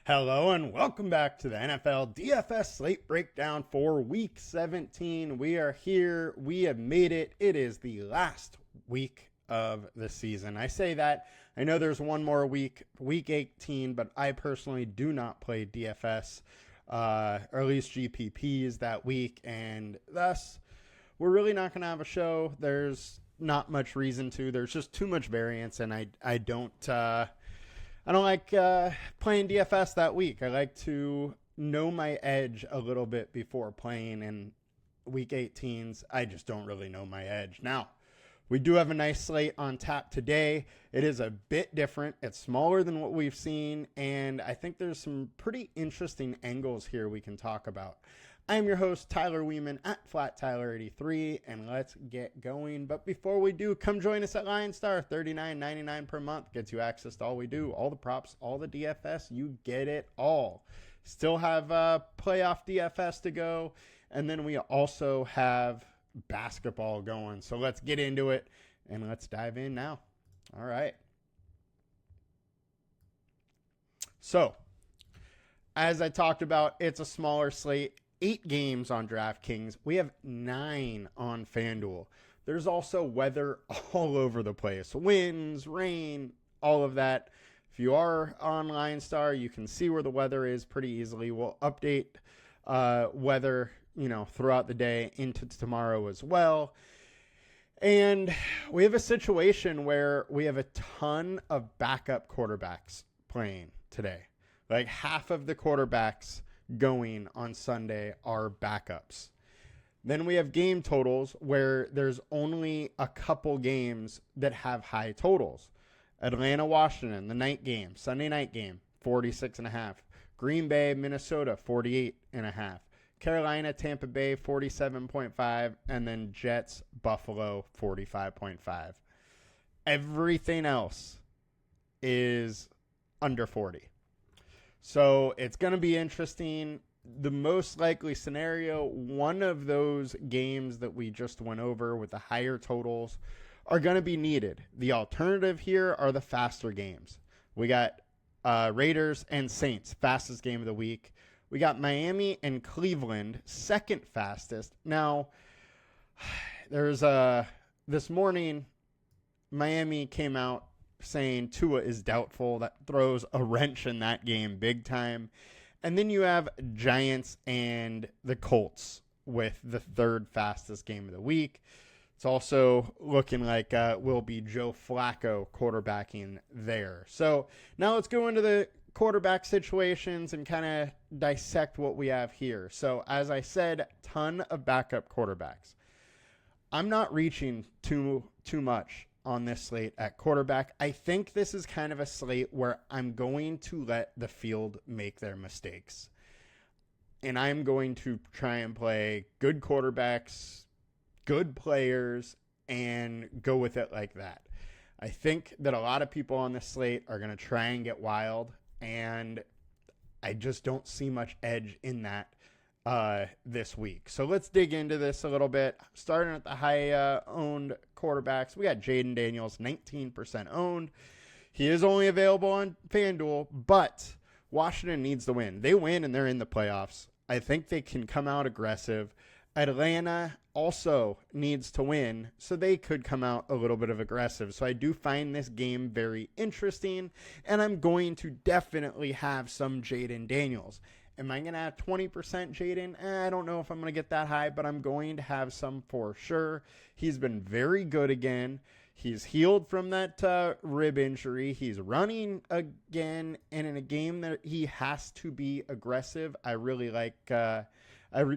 Hello and welcome back to the NFL DFS Slate Breakdown for Week 17. We are here. We have made it. It is the last week of the season. I say that. I know there's one more week, Week 18, but I personally do not play DFS, or at least GPPs that week, and thus we're really not going to have a show. There's not much reason to. There's just too much variance, and I don't like playing DFS that week. I like to know my edge a little bit before playing, and Week 18s, I just don't really know my edge. Now, we do have a nice slate on tap today. It is a bit different. It's smaller than what we've seen, and I think there's some pretty interesting angles here we can talk about. I am your host, Tyler Weeman at FlatTyler83, and let's get going. But before we do, come join us at LineStar. $39.99 per month gets you access to all we do, all the props, all the DFS. You get it all. Still have playoff DFS to go, and then we also have basketball going. So let's get into it, and let's dive in now. All right. So, as I talked about, it's a smaller slate. 8 games on DraftKings. We have 9 on FanDuel. There's also weather all over the place. Winds, rain, all of that. If you are on LineStar, you can see where the weather is pretty easily. We'll update weather, throughout the day into tomorrow as well. And we have a situation where we have a ton of backup quarterbacks playing today. Like half of the quarterbacks going on Sunday are backups. Then we have game totals where there's only a couple games that have high totals. Atlanta, Washington, the night game, Sunday night game, 46.5. Green Bay, Minnesota, 48.5. Carolina, Tampa Bay, 47.5. And then Jets, Buffalo, 45.5. Everything else is under 40. So it's going to be interesting. The most likely scenario, one of those games that we just went over with the higher totals are going to be needed. The alternative here are the faster games. We got Raiders and Saints, fastest game of the week. We got Miami and Cleveland, second fastest. Now, there's this morning, Miami came out saying Tua is doubtful. That throws a wrench in that game big time. And then you have Giants and the Colts with the third fastest game of the week. It's also looking like will be Joe Flacco quarterbacking there. So now let's go into the quarterback situations and kind of dissect what we have here. So as I said, ton of backup quarterbacks. I'm not reaching too much on this slate at quarterback. I think this is kind of a slate where I'm going to let the field make their mistakes. And I'm going to try and play good quarterbacks, good players, and go with it like that. I think that a lot of people on this slate are going to try and get wild, and I just don't see much edge in that this week. So let's dig into this a little bit. Starting at the high owned quarterbacks, we got Jaden Daniels, 19% owned. He is only available on FanDuel, but Washington needs to win. They win and they're in the playoffs. I think they can come out aggressive. Atlanta also needs to win, so they could come out a little bit of aggressive. So I do find this game very interesting, and I'm going to definitely have some Jaden Daniels. Am I going to have 20% Jaden? I don't know if I'm going to get that high, but I'm going to have some for sure. He's been very good again. He's healed from that rib injury. He's running again, and in a game that he has to be aggressive, I really like.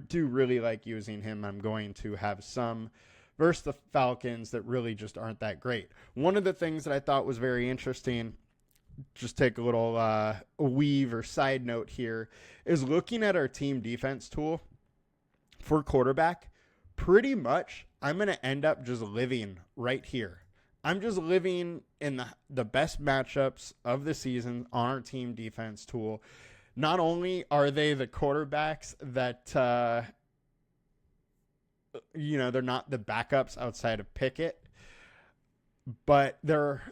Do really like using him. I'm going to have some versus the Falcons that really just aren't that great. One of the things that I thought was very interesting, just take a little weave or side note here, is looking at our team defense tool for quarterback. Pretty much, I'm going to end up just living right here. I'm just living in the best matchups of the season on our team defense tool. Not only are they the quarterbacks that, they're not the backups outside of Pickett, but they're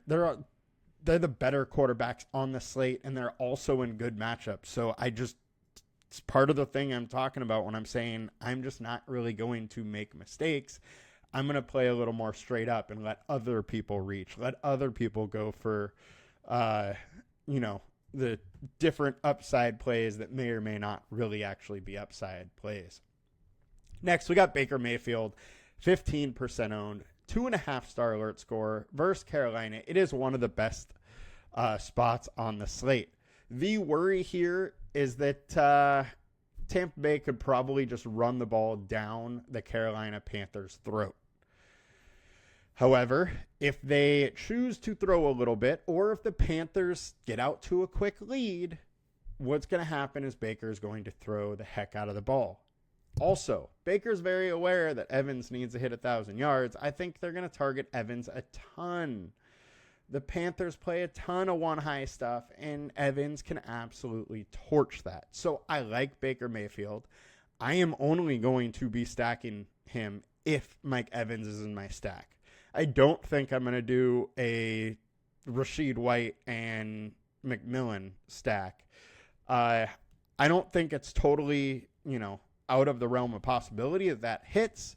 they're the better quarterbacks on the slate, and they're also in good matchups. So it's part of the thing I'm talking about when I'm saying I'm just not really going to make mistakes. I'm going to play a little more straight up and let other people reach, let other people go for, the different upside plays that may or may not really actually be upside plays. Next, we got Baker Mayfield, 15% owned, 2.5-star alert score versus Carolina. It is one of the best spots on the slate. The worry here is that Tampa Bay could probably just run the ball down the Carolina Panthers' throat. However, if they choose to throw a little bit, or if the Panthers get out to a quick lead, what's going to happen is Baker's going to throw the heck out of the ball. Also, Baker's very aware that Evans needs to hit 1,000 yards. I think they're going to target Evans a ton. The Panthers play a ton of one-high stuff, and Evans can absolutely torch that. So I like Baker Mayfield. I am only going to be stacking him if Mike Evans is in my stack. I don't think I'm going to do a Rashid White and McMillan stack. I don't think it's totally, out of the realm of possibility if that hits,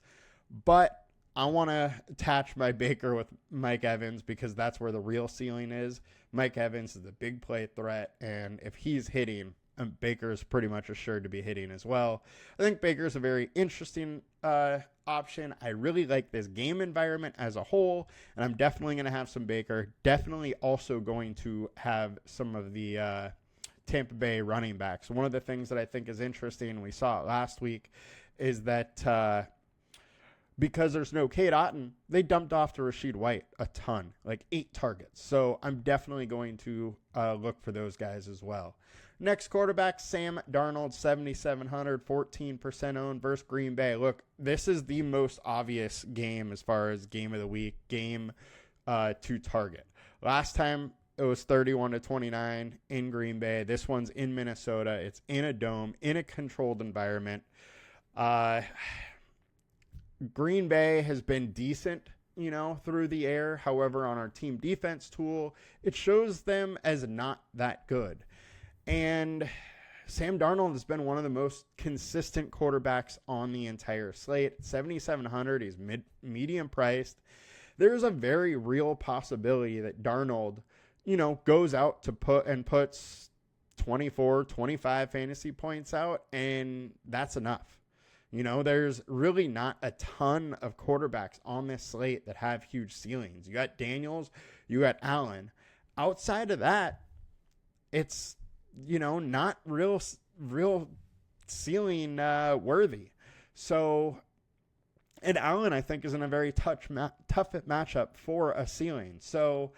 but I want to attach my Baker with Mike Evans because that's where the real ceiling is. Mike Evans is the big play threat, and if he's hitting, Baker is pretty much assured to be hitting as well. I think Baker is a very interesting option. I really like this game environment as a whole, and I'm definitely going to have some Baker. Definitely also going to have some of the Tampa Bay running backs. One of the things that I think is interesting, and we saw it last week, is that because there's no Cade Otton, they dumped off to Rashid White a ton, like 8 targets. So I'm definitely going to look for those guys as well. Next quarterback, Sam Darnold, 7,700, 14% owned versus Green Bay. Look, this is the most obvious game as far as game of the week, game to target. Last time it was 31-29 in Green Bay. This one's in Minnesota. It's in a dome, in a controlled environment. Green Bay has been decent, through the air. However, on our team defense tool, it shows them as not that good. And Sam Darnold has been one of the most consistent quarterbacks on the entire slate. 7,700, he's medium priced. There's a very real possibility that Darnold, goes out to puts 24, 25 fantasy points out, and that's enough. There's really not a ton of quarterbacks on this slate that have huge ceilings. You got Daniels, you got Allen. Outside of that, it's not real ceiling worthy. So, and Allen, I think, is in a very tough matchup for a ceiling. So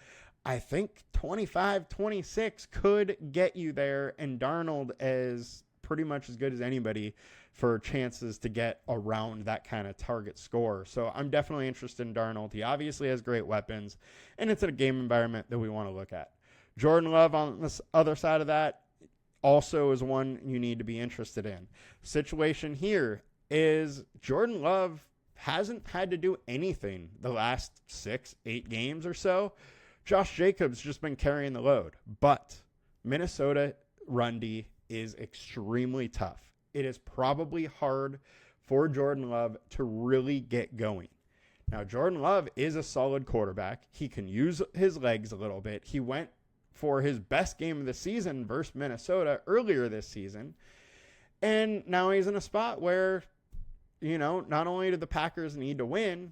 I think 25, 26 could get you there, and Darnold is pretty much as good as anybody for chances to get around that kind of target score. So I'm definitely interested in Darnold. He obviously has great weapons, and it's in a game environment that we want to look at. Jordan Love on this other side of that also is one you need to be interested in. Situation here is Jordan Love hasn't had to do anything the last 6-8 games or so. Josh Jacobs just been carrying the load, but Minnesota run D is extremely tough. It is probably hard for Jordan Love to really get going. Now, Jordan Love is a solid quarterback. He can use his legs a little bit. He went for his best game of the season versus Minnesota earlier this season. And now he's in a spot where, not only do the Packers need to win,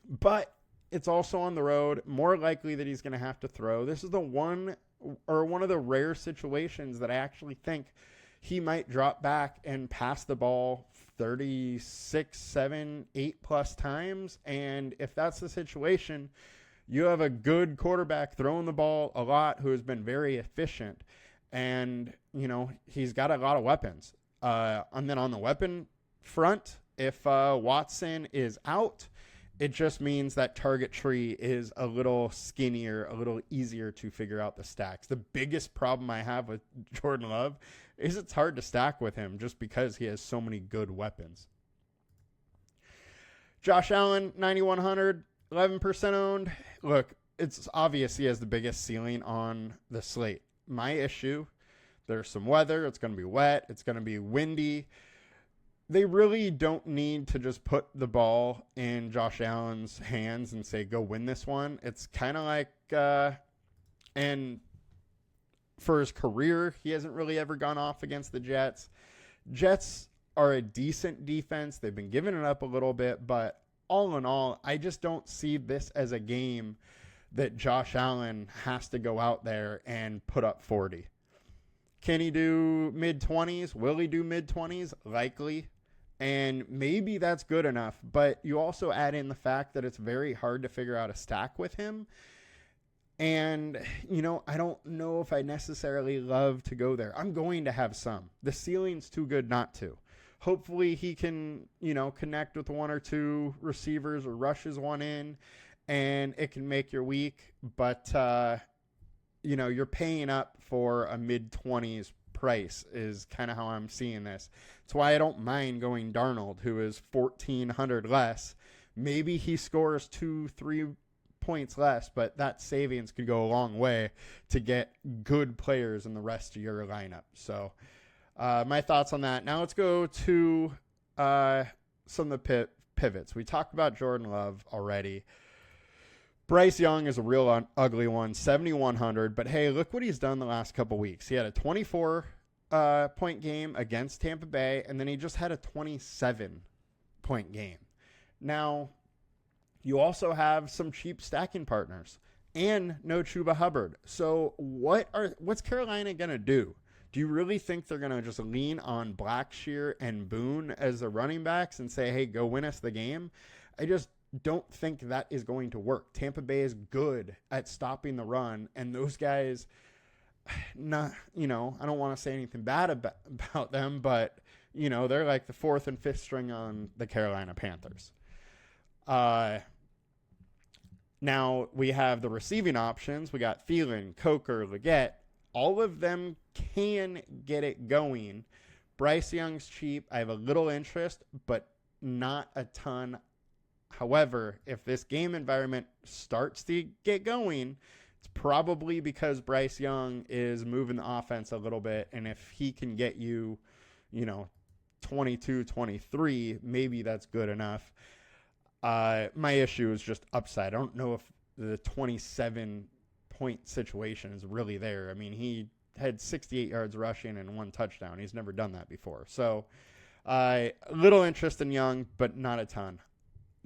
but it's also on the road, more likely that he's going to have to throw. This is one of the rare situations that I actually think he might drop back and pass the ball 36, 7, 8 plus times. And if that's the situation, you have a good quarterback throwing the ball a lot who has been very efficient. And, he's got a lot of weapons. And then on the weapon front, if Watson is out, it just means that target tree is a little skinnier, a little easier to figure out the stacks. The biggest problem I have with Jordan Love is it's hard to stack with him just because he has so many good weapons. Josh Allen, 9,100, 11% owned. Look, it's obvious he has the biggest ceiling on the slate. My issue, there's some weather. It's going to be wet. It's going to be windy. They really don't need to just put the ball in Josh Allen's hands and say, go win this one. It's kind of like, and for his career, he hasn't really ever gone off against the Jets. Jets are a decent defense. They've been giving it up a little bit, but all in all, I just don't see this as a game that Josh Allen has to go out there and put up 40. Can he do mid-20s? Will he do mid-20s? Likely. And maybe that's good enough, but you also add in the fact that it's very hard to figure out a stack with him. And, I don't know if I necessarily love to go there. I'm going to have some. The ceiling's too good not to. Hopefully he can, connect with one or two receivers or rushes one in, and it can make your week. But, you're paying up for a mid-20s price is kind of how I'm seeing this. That's why I don't mind going Darnold, who is 1,400 less. Maybe he scores 2-3 points less, but that savings could go a long way to get good players in the rest of your lineup. So my thoughts on that. Now let's go to some of the pivots. We talked about Jordan Love already. Bryce Young is a real ugly one, 7,100. But hey, look what he's done the last couple weeks. He had a 24-point game against Tampa Bay, and then he just had a 27-point game. Now, you also have some cheap stacking partners and no Chuba Hubbard. So what's Carolina going to do? Do you really think they're going to just lean on Blackshear and Boone as the running backs and say, hey, go win us the game? I just don't think that is going to work. Tampa Bay is good at stopping the run, and those guys, I don't want to say anything bad about them, but, they're like the fourth and fifth string on the Carolina Panthers. Now we have the receiving options. We got Thielen, Coker, Leggett. All of them can get it going. Bryce Young's cheap. I have a little interest, but not a ton. However, if this game environment starts to get going, it's probably because Bryce Young is moving the offense a little bit. And if he can get you, 22, 23, maybe that's good enough. My issue is just upside. I don't know if the 27-point situation is really there. I mean, he had 68 yards rushing and 1 touchdown. He's never done that before. So, little interest in Young, but not a ton.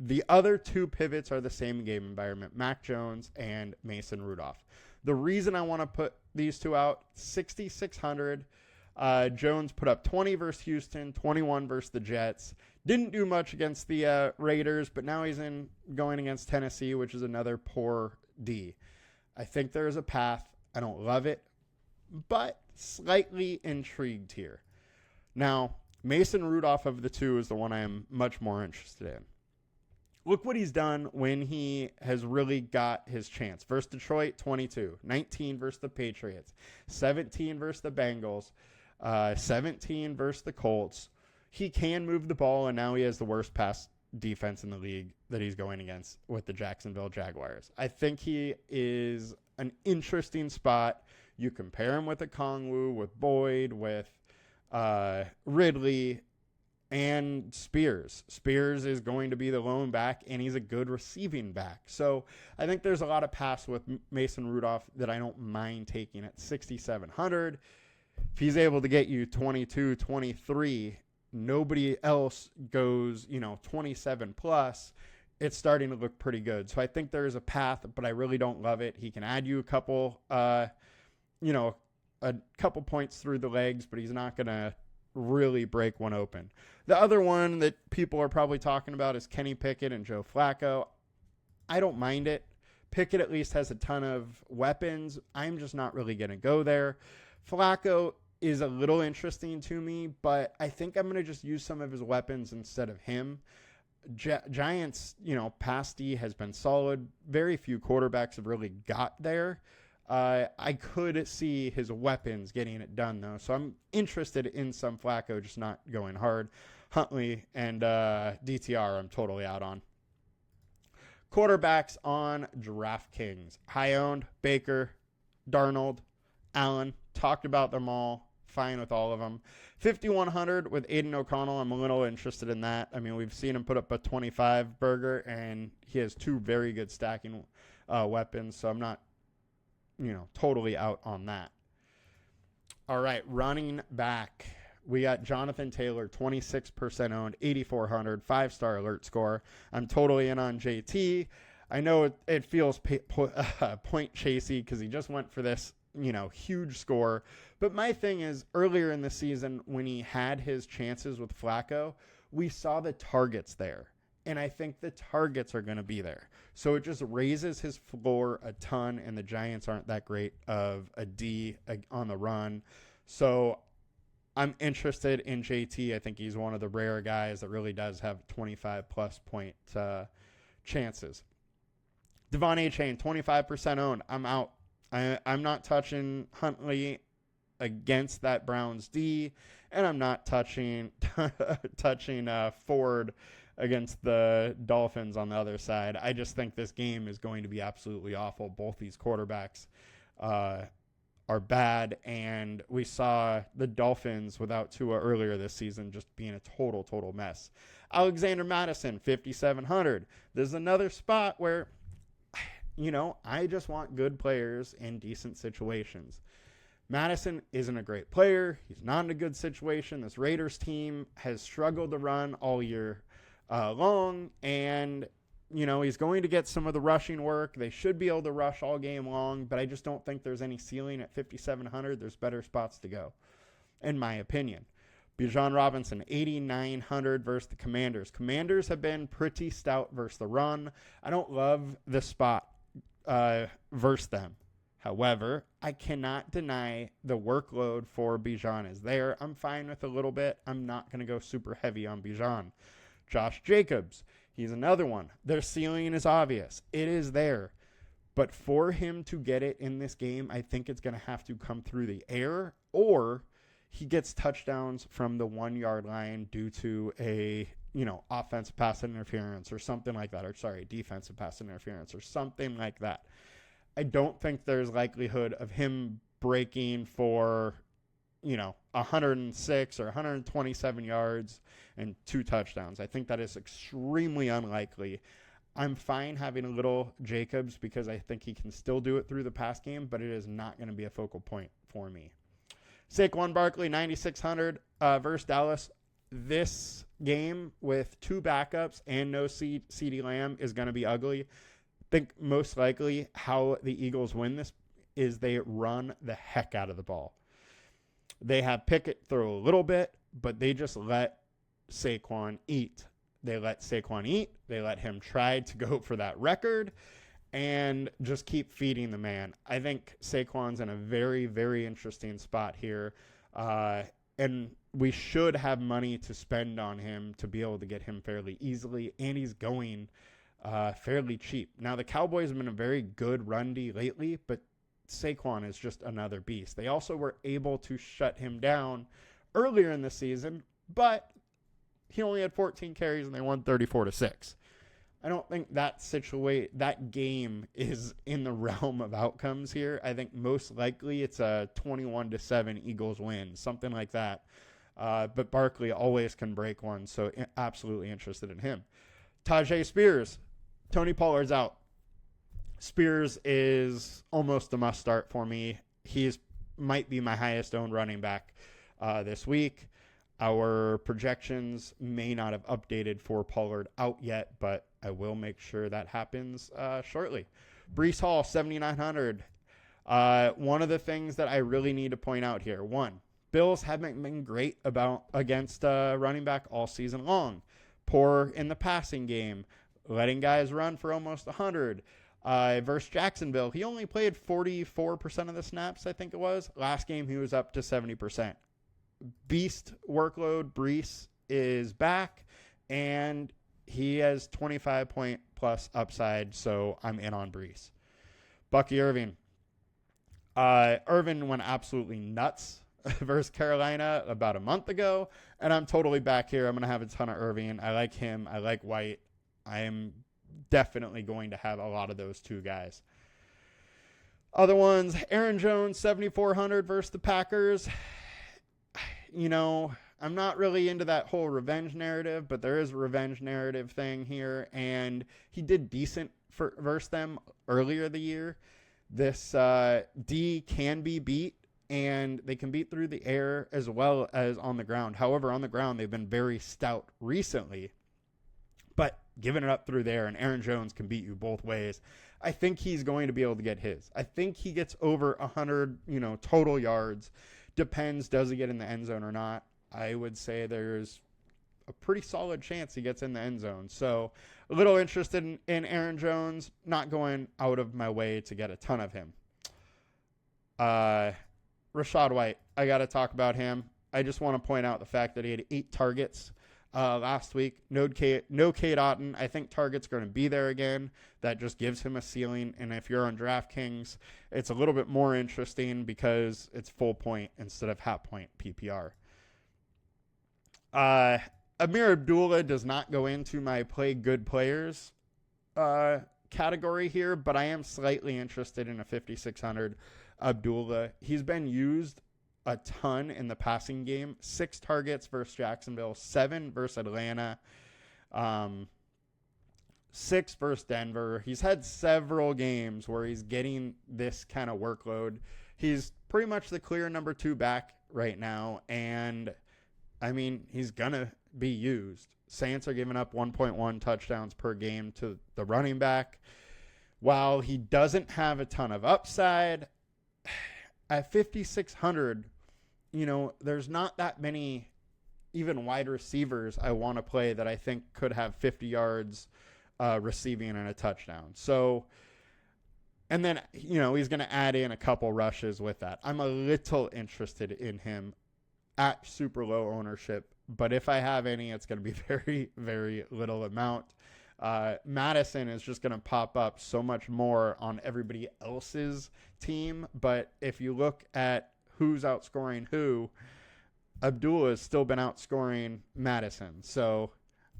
The other two pivots are the same game environment, Mac Jones and Mason Rudolph. The reason I want to put these two out, 6,600. Jones put up 20 versus Houston, 21 versus the Jets. Didn't do much against the Raiders, but now he's going against Tennessee, which is another poor D. I think there is a path. I don't love it, but slightly intrigued here. Now, Mason Rudolph of the two is the one I am much more interested in. Look what he's done when he has really got his chance. Versus Detroit, 22. 19 versus the Patriots. 17 versus the Bengals. 17 versus the Colts. He can move the ball, and now he has the worst pass defense in the league that he's going against with the Jacksonville Jaguars. I think he is an interesting spot. You compare him with Okongwu, with Boyd, with Ridley, and Spears. Spears is going to be the lone back, and he's a good receiving back. So I think there's a lot of pass with Mason Rudolph that I don't mind taking at 6,700. If he's able to get you 22, 23, nobody else goes, 27 plus, it's starting to look pretty good. So I think there's a path, but I really don't love it. He can add you a couple points through the legs, but he's not going to really break one open. The other one that people are probably talking about is Kenny Pickett and Joe Flacco. I don't mind it. Pickett at least has a ton of weapons. I'm just not really going to go there. Flacco is a little interesting to me, but I think I'm going to just use some of his weapons instead of him. Giants, pass D has been solid. Very few quarterbacks have really got there. I could see his weapons getting it done, though. So I'm interested in some Flacco, just not going hard. Huntley and DTR I'm totally out on. Quarterbacks on DraftKings. High owned, Baker, Darnold, Allen. Talked about them all. Fine with all of them. 5,100 with Aiden O'Connell. I'm a little interested in that. I mean, we've seen him put up a 25 burger, and he has two very good stacking weapons, so I'm not, totally out on that. All right, running back. We got Jonathan Taylor, 26% owned, 8,400, 5-star alert score. I'm totally in on JT. I know it feels point chasey because he just went for this, huge score. But my thing is, earlier in the season, when he had his chances with Flacco, we saw the targets there. And I think the targets are going to be there. So it just raises his floor a ton, and the Giants aren't that great of a D on the run. So I'm interested in JT. I think he's one of the rare guys that really does have 25-plus point chances. Devon A-Chain, 25% owned. I'm out. I'm not touching Huntley against that Browns D, and I'm not touching Ford against the Dolphins on the other side. I just think this game is going to be absolutely awful. Both these quarterbacks are bad, and we saw the Dolphins without Tua earlier this season just being a total mess. Alexander Mattison, 5,700. There's another spot where, I just want good players in decent situations. Madison isn't a great player. He's not in a good situation. This Raiders team has struggled to run all year long, and he's going to get some of the rushing work. They should be able to rush all game long, but I just don't think there's any ceiling at 5,700. There's better spots to go, in my opinion. Bijan Robinson, 8,900 versus the Commanders. Commanders have been pretty stout versus the run. I don't love the spot versus them. However, I cannot deny the workload for Bijan is there. I'm fine with a little bit. I'm not going to go super heavy on Bijan. Josh Jacobs, he's another one. Their ceiling is obvious. It is there. But for him to get it in this game, I think it's going to have to come through the air, or he gets touchdowns from the 1-yard line due to a, offensive pass interference or something like that. Or defensive pass interference or something like that. I don't think there's likelihood of him breaking for, 106 or 127 yards and 2 touchdowns. I think that is extremely unlikely. I'm fine having a little Jacobs because I think he can still do it through the pass game, but it is not going to be a focal point for me. Saquon Barkley, 9,600 versus Dallas. This game with 2 backups and no CeeDee Lamb is going to be ugly. I think most likely how the Eagles win this is they run the heck out of the ball. They have Pickett throw a little bit, but they just let Saquon eat. They let Saquon eat. They let him try to go for that record and just keep feeding the man. I think Saquon's in a very, very interesting spot here. And we should have money to spend on him to be able to get him fairly easily. And he's going fairly cheap. Now, the Cowboys have been a very good run D lately, but Saquon is just another beast. They also were able to shut him down earlier in the season, but he only had 14 carries and they won 34-6. I don't think that game is in the realm of outcomes here. I think most likely it's a 21-7 Eagles win, something like that. But Barkley always can break one, so absolutely interested in him. Tajay Spears, Tony Pollard's out. Spears is almost a must start for me. Might be my highest owned running back this week. Our projections may not have updated for Pollard out yet, but I will make sure that happens shortly. Breece Hall, 7,900. One of the things that I really need to point out here, one, Bills haven't been great against running back all season long. Poor in the passing game, letting guys run for almost 100. Versus Jacksonville, he only played 44% of the snaps, I think it was. Last game, he was up to 70%. Beast workload. Breece is back, and he has 25-point plus upside, so I'm in on Breece. Bucky Irving. Irvin went absolutely nuts versus Carolina about a month ago, and I'm totally back here. I'm going to have a ton of Irving. I like him. I like White. I am definitely going to have a lot of those two guys. Other ones, Aaron Jones, 7,400 versus the Packers. I'm not really into that whole revenge narrative, but there is a revenge narrative thing here, and he did decent versus them earlier the year. This D can be beat, and they can beat through the air as well as on the ground. However, on the ground, they've been very stout recently, but giving it up through there, and Aaron Jones can beat you both ways. I think he's going to be able to get his. I think he gets over 100, total yards. Depends, does he get in the end zone or not? I would say there's a pretty solid chance he gets in the end zone. So a little interested in Aaron Jones, not going out of my way to get a ton of him. Rachaad White, I got to talk about him. I just want to point out the fact that he had 8 targets last week. No Cade Otton. I think targets going to be there again. That just gives him a ceiling. And if you're on DraftKings, it's a little bit more interesting because it's full point instead of half point PPR. Amir Abdullah does not go into my play good players category here, but I am slightly interested in a 5,600 Abdullah. He's been used a ton in the passing game. 6 targets versus Jacksonville, 7 versus Atlanta, 6 versus Denver. He's had several games where he's getting this kind of workload. He's pretty much the clear number 2 back right now, and he's going to be used. Saints are giving up 1.1 touchdowns per game to the running back. While he doesn't have a ton of upside, at 5,600, there's not that many even wide receivers I want to play that I think could have 50 yards receiving and a touchdown. So, and then, he's going to add in a couple rushes with that. I'm a little interested in him at super low ownership, but if I have any, it's going to be very, very little amount. Madison is just going to pop up so much more on everybody else's team, but if you look at who's outscoring who, Abdullah has still been outscoring Madison, so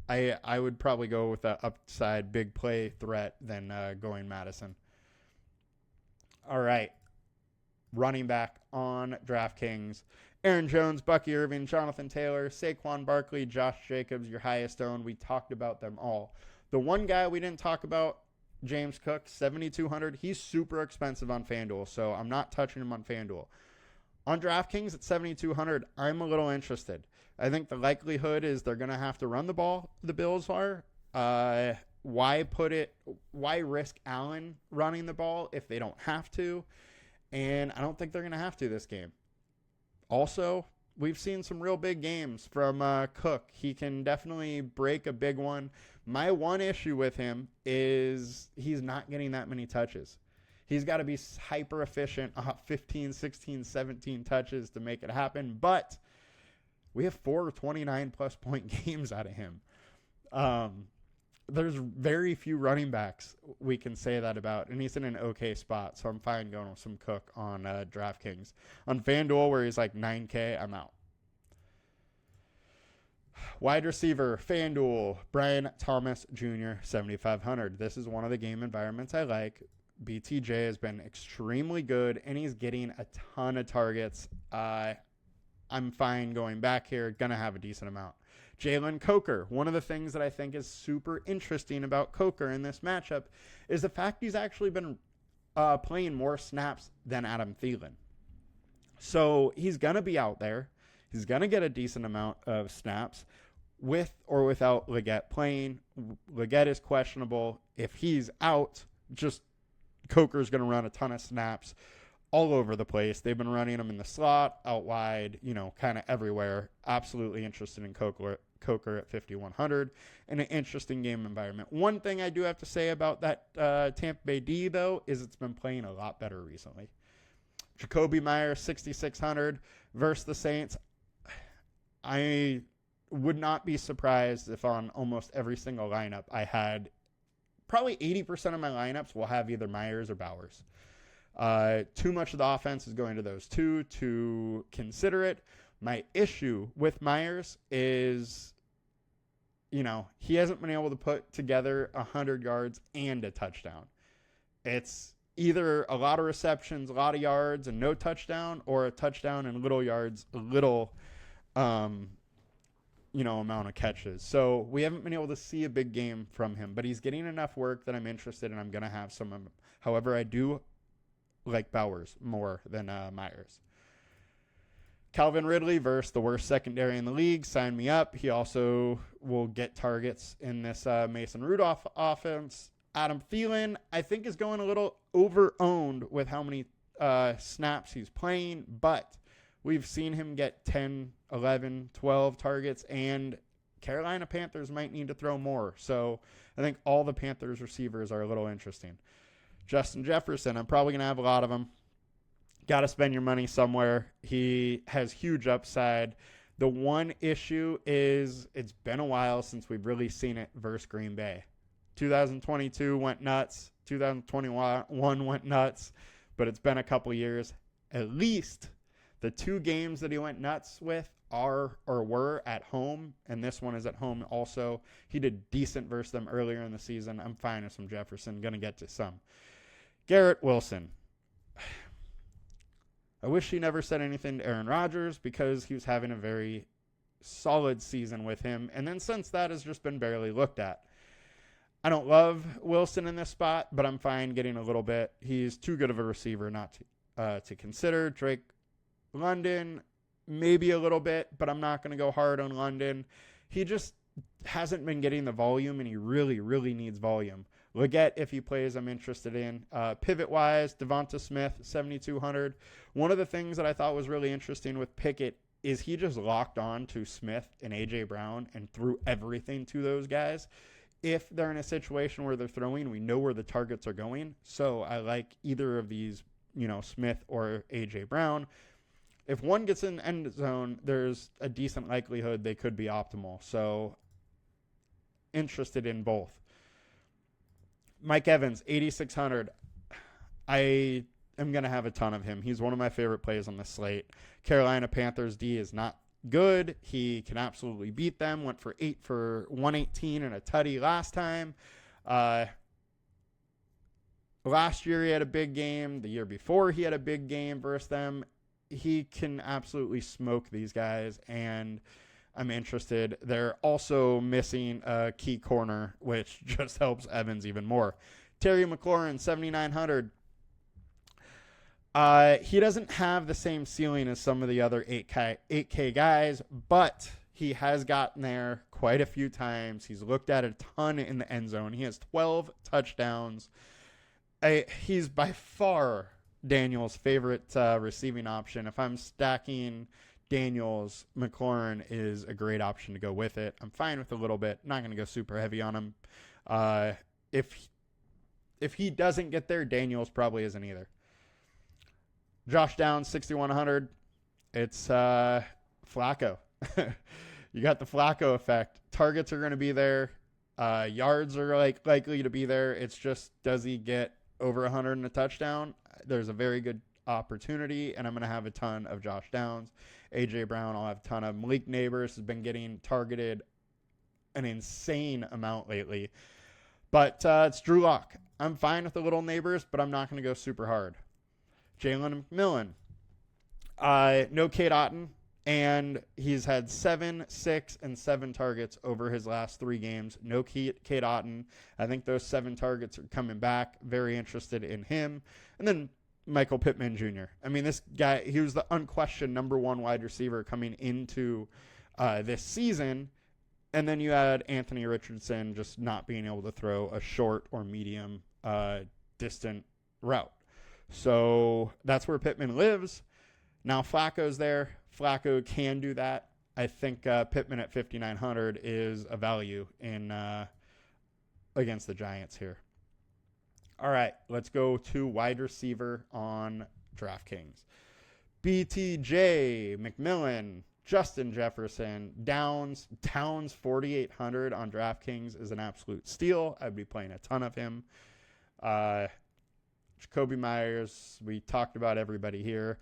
I would probably go with the upside big play threat than going Madison. All right, running back on DraftKings. Aaron Jones, Bucky Irving, Jonathan Taylor, Saquon Barkley, Josh Jacobs, your highest owned. We talked about them all. The one guy we didn't talk about, James Cook, 7,200. He's super expensive on FanDuel, so I'm not touching him on FanDuel. On DraftKings at 7,200, I'm a little interested. I think the likelihood is they're going to have to run the ball, the Bills are. Why risk Allen running the ball if they don't have to? And I don't think they're going to have to this game. Also, we've seen some real big games from Cook. He can definitely break a big one. My one issue with him is he's not getting that many touches. He's got to be hyper efficient, 15, 16, 17 touches to make it happen. But we have 4 29-plus point games out of him. There's very few running backs we can say that about, and he's in an okay spot, so I'm fine going with some Cook on DraftKings. On FanDuel, where he's like 9K, I'm out. Wide receiver, FanDuel, Brian Thomas Jr., 7,500. This is one of the game environments I like. BTJ has been extremely good, and he's getting a ton of targets. I'm fine going back here, going to have a decent amount. Jalen Coker, one of the things that I think is super interesting about Coker in this matchup is the fact he's actually been playing more snaps than Adam Thielen. So he's going to be out there. He's going to get a decent amount of snaps with or without Leggett playing. Leggett is questionable. If he's out, just Coker's going to run a ton of snaps all over the place. They've been running him in the slot, out wide, kind of everywhere. Absolutely interested in Coker at 5,100 in an interesting game environment. One thing I do have to say about that Tampa Bay D, though, is it's been playing a lot better recently. Jacoby Myers, 6,600 versus the Saints. I would not be surprised if on almost every single lineup I had probably 80% of my lineups will have either Myers or Bowers. Too much of the offense is going to those two to consider it. My issue with Myers is he hasn't been able to put together 100 yards and a touchdown. It's either a lot of receptions, a lot of yards, and no touchdown, or a touchdown and little yards, a little, amount of catches. So we haven't been able to see a big game from him, but he's getting enough work that I'm interested and I'm going to have some of him. However, I do like Bowers more than Myers. Calvin Ridley versus the worst secondary in the league. Sign me up. He also will get targets in this Mason Rudolph offense. Adam Thielen, I think, is going a little over-owned with how many snaps he's playing, but we've seen him get 10, 11, 12 targets, and Carolina Panthers might need to throw more. So I think all the Panthers receivers are a little interesting. Justin Jefferson, I'm probably going to have a lot of them. Got to spend your money somewhere. He has huge upside. The one issue is it's been a while since we've really seen it versus Green Bay. 2022 went nuts. 2021 went nuts. But it's been a couple years. At least the two games that he went nuts with were at home, and this one is at home also. He did decent versus them earlier in the season. I'm fine with some Jefferson. Going to get to some. Garrett Wilson. I wish he never said anything to Aaron Rodgers because he was having a very solid season with him. And then since that has just been barely looked at. I don't love Wilson in this spot, but I'm fine getting a little bit. He's too good of a receiver not to consider. Drake London, maybe a little bit, but I'm not going to go hard on London. He just hasn't been getting the volume, and he really, really needs volume. Leggett, if he plays, I'm interested in. Pivot-wise, Devonta Smith, 7,200. One of the things that I thought was really interesting with Pickett is he just locked on to Smith and A.J. Brown and threw everything to those guys. If they're in a situation where they're throwing, we know where the targets are going. So I like either of these, Smith or A.J. Brown. If one gets in the end zone, there's a decent likelihood they could be optimal. So interested in both. Mike Evans, 8,600. I am going to have a ton of him. He's one of my favorite plays on the slate. Carolina Panthers D is not good. He can absolutely beat them. Went for 8 for 118 and a tutty last time. Last year he had a big game. The year before he had a big game versus them. He can absolutely smoke these guys, and I'm interested. They're also missing a key corner, which just helps Evans even more. Terry McLaurin, 7,900. He doesn't have the same ceiling as some of the other 8K guys, but he has gotten there quite a few times. He's looked at a ton in the end zone. He has 12 touchdowns. He's by far Daniel's favorite receiving option. If I'm stacking Daniels, McLaurin is a great option to go with it. I'm fine with a little bit. Not going to go super heavy on him. If he doesn't get there, Daniels probably isn't either. Josh Downs, 6,100. It's Flacco. You got the Flacco effect. Targets are going to be there. Yards are likely to be there. It's just, does he get over 100 and a touchdown? There's a very good opportunity, and I'm going to have a ton of Josh Downs. A.J. Brown, I'll have a ton of. Malik Neighbors has been getting targeted an insane amount lately. But it's Drew Lock. I'm fine with the little Neighbors, but I'm not going to go super hard. Jalen McMillan. No Cade Otton, and he's had 7, 6, and 7 targets over his last 3 games. No Cade Otton. I think those 7 targets are coming back. Very interested in him. And then Michael Pittman Jr. I mean, this guy, he was the unquestioned number 1 wide receiver coming into this season. And then you had Anthony Richardson just not being able to throw a short or medium distant route. So that's where Pittman lives. Now Flacco's there. Flacco can do that. I think Pittman at 5,900 is a value in against the Giants here. All right, let's go to wide receiver on DraftKings. BTJ, McMillan, Justin Jefferson, Towns 4,800 on DraftKings is an absolute steal. I'd be playing a ton of him. Jacoby Myers, we talked about everybody here.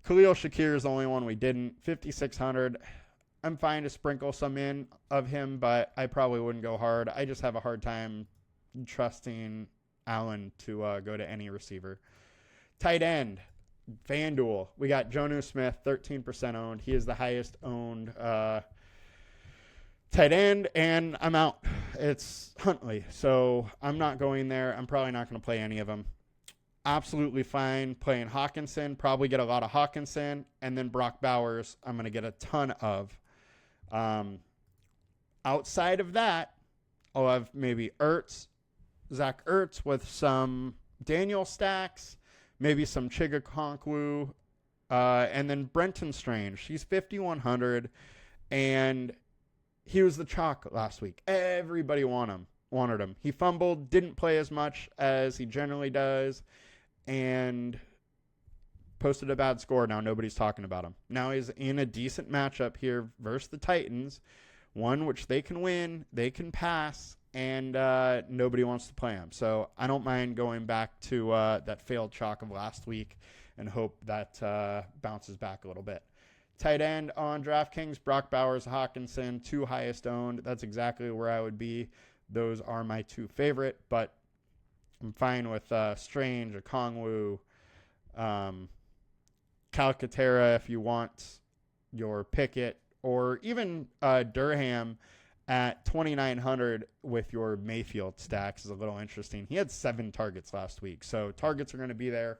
Khalil Shakir is the only one we didn't. 5,600. I'm fine to sprinkle some in of him, but I probably wouldn't go hard. I just have a hard time trusting Allen to go to any receiver. Tight end, FanDuel. We got Jonnu Smith, 13% owned. He is the highest owned tight end, and I'm out. It's Huntley, so I'm not going there. I'm probably not going to play any of them. Absolutely fine playing Hawkinson. Probably get a lot of Hawkinson, and then Brock Bowers I'm going to get a ton of. Outside of that, I'll have maybe Zach Ertz with some Daniel Stacks, maybe some Chigakonkwu, and then Brenton Strange. He's 5,100, and he was the chalk last week. Everybody wanted him. He fumbled, didn't play as much as he generally does, and posted a bad score. Now nobody's talking about him. Now he's in a decent matchup here versus the Titans, one which they can win, they can pass, and nobody wants to play him. So I don't mind going back to that failed chalk of last week and hope that bounces back a little bit. Tight end on DraftKings, Brock Bowers, Hawkinson, 2 highest owned. That's exactly where I would be. Those are my 2 favorite, but I'm fine with Strange, Okongwu, Calcaterra if you want your Pickett, or even Durham at 2,900 with your Mayfield stacks is a little interesting. He had 7 targets last week, so targets are going to be there.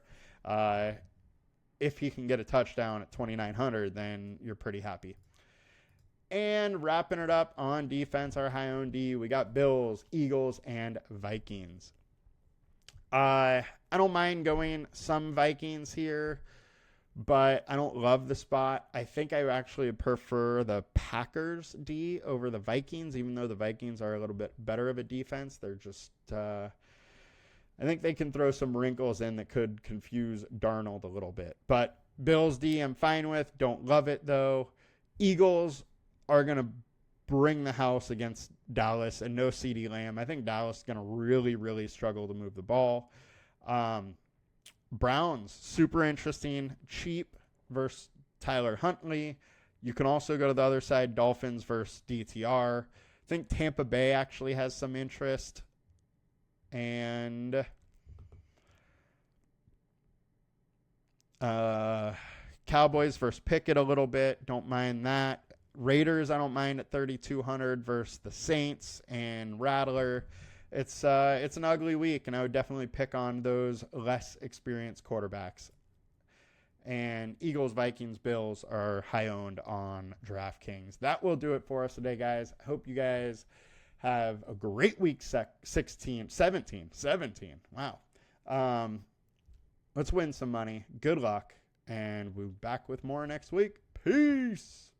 If he can get a touchdown at 2,900, then you're pretty happy. And wrapping it up on defense, our high-owned D, we got Bills, Eagles, and Vikings. I don't mind going some Vikings here, but I don't love the spot. I think I actually prefer the Packers D over the Vikings, even though the Vikings are a little bit better of a defense. They're just, I think they can throw some wrinkles in that could confuse Darnold a little bit. But Bills D, I'm fine with. Don't love it, though. Eagles are going to bring the house against Dallas, and no CeeDee Lamb. I think Dallas is going to really, really struggle to move the ball. Browns, super interesting, cheap versus Tyler Huntley. You can also go to the other side, Dolphins versus DTR. I think Tampa Bay actually has some interest. And Cowboys versus Pickett a little bit. Don't mind that. Raiders, I don't mind at 3,200 versus the Saints and Rattler. It's an ugly week, and I would definitely pick on those less experienced quarterbacks. And Eagles, Vikings, Bills are high-owned on DraftKings. That will do it for us today, guys. I hope you guys have a great week 17. Wow. Let's win some money. Good luck. And we'll be back with more next week. Peace.